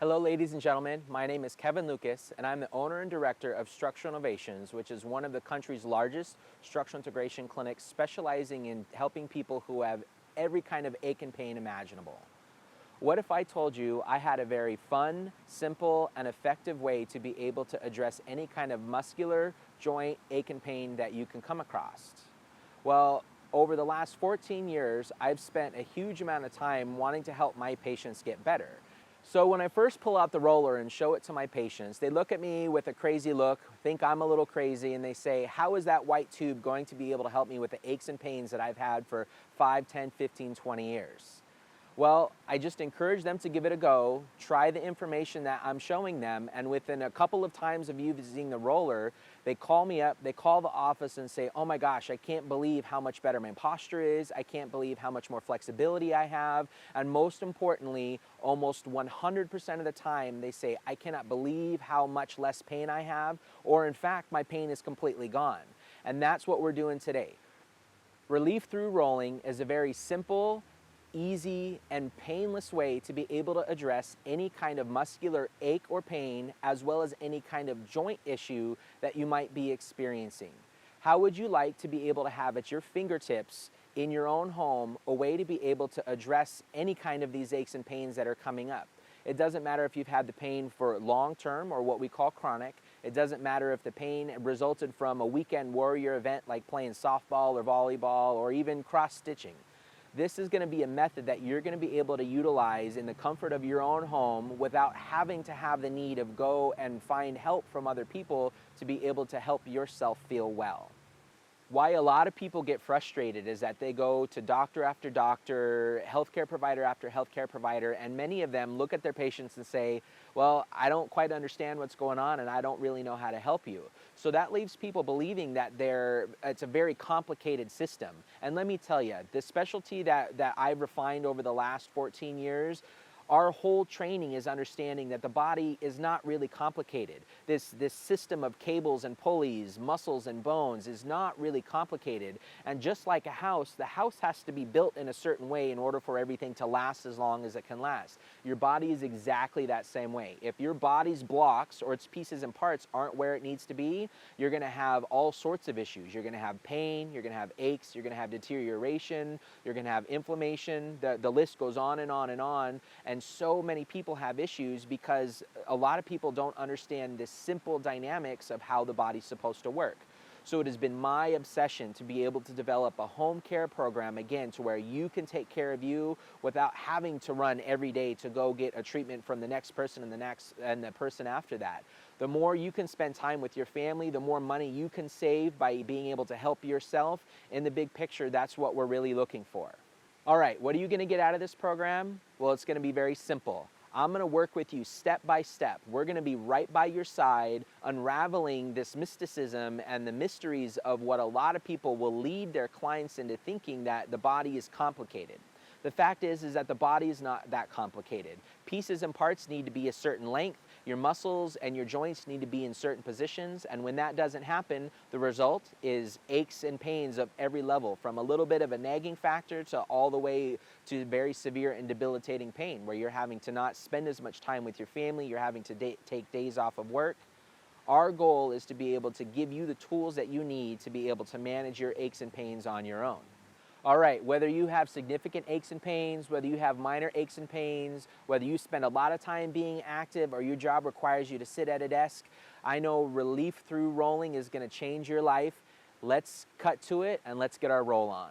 Hello ladies and gentlemen, my name is Kevin Lucas and I'm the owner and director of Structural Innovations, which is one of the country's largest structural integration clinics specializing in helping people who have every kind of ache and pain imaginable. What if I told you I had a very fun, simple, and effective way to be able to address any kind of muscular, joint, ache and pain that you can come across? Well, over the last 14 years, I've spent a huge amount of time wanting to help my patients get better. So when I first pull out the roller and show it to my patients, they look at me with a crazy look, think I'm a little crazy, and they say, how is that white tube going to be able to help me with the aches and pains that I've had for 5, 10, 15, 20 years? Well, I just encourage them to give it a go, try the information that I'm showing them, and within a couple of times of using the roller, they call me up, they call the office and say, oh my gosh, I can't believe how much better my posture is, I can't believe how much more flexibility I have, and most importantly, almost 100% of the time, they say, I cannot believe how much less pain I have, or in fact, my pain is completely gone. And that's what we're doing today. Relief through rolling is a very simple, easy, and painless way to be able to address any kind of muscular ache or pain, as well as any kind of joint issue that you might be experiencing. How would you like to be able to have at your fingertips in your own home a way to be able to address any kind of these aches and pains that are coming up? It doesn't matter if you've had the pain for long term or what we call chronic. It doesn't matter if the pain resulted from a weekend warrior event like playing softball or volleyball or even cross stitching. This is going to be a method that you're going to be able to utilize in the comfort of your own home without having to have the need of go and find help from other people to be able to help yourself feel well. Why a lot of people get frustrated is that they go to doctor after doctor, healthcare provider after healthcare provider, and many of them look at their patients and say, well, I don't quite understand what's going on and I don't really know how to help you. So that leaves people believing that it's a very complicated system. And let me tell you, the specialty that I've refined over the last 14 years, our whole training is understanding that the body is not really complicated. This system of cables and pulleys, muscles and bones is not really complicated. And just like a house, the house has to be built in a certain way in order for everything to last as long as it can last. Your body is exactly that same way. If your body's blocks or its pieces and parts aren't where it needs to be, you're going to have all sorts of issues. You're going to have pain, you're going to have aches, you're going to have deterioration, you're going to have inflammation. The list goes on and on and on. And so many people have issues because a lot of people don't understand the simple dynamics of how the body's supposed to work. So it has been my obsession to be able to develop a home care program, again, to where you can take care of you without having to run every day to go get a treatment from the next person and the person after that. The more you can spend time with your family, the more money you can save by being able to help yourself. In the big picture, that's what we're really looking for. All right, what are you going to get out of this program? Well, it's going to be very simple. I'm going to work with you step by step. We're going to be right by your side, unraveling this mysticism and the mysteries of what a lot of people will lead their clients into thinking that the body is complicated. The fact is that the body is not that complicated. Pieces and parts need to be a certain length. Your muscles and your joints need to be in certain positions, and when that doesn't happen, the result is aches and pains of every level, from a little bit of a nagging factor to all the way to very severe and debilitating pain, where you're having to not spend as much time with your family, you're having to take days off of work. Our goal is to be able to give you the tools that you need to be able to manage your aches and pains on your own. All right, whether you have significant aches and pains, whether you have minor aches and pains, whether you spend a lot of time being active or your job requires you to sit at a desk, I know relief through rolling is going to change your life. Let's cut to it and let's get our roll on.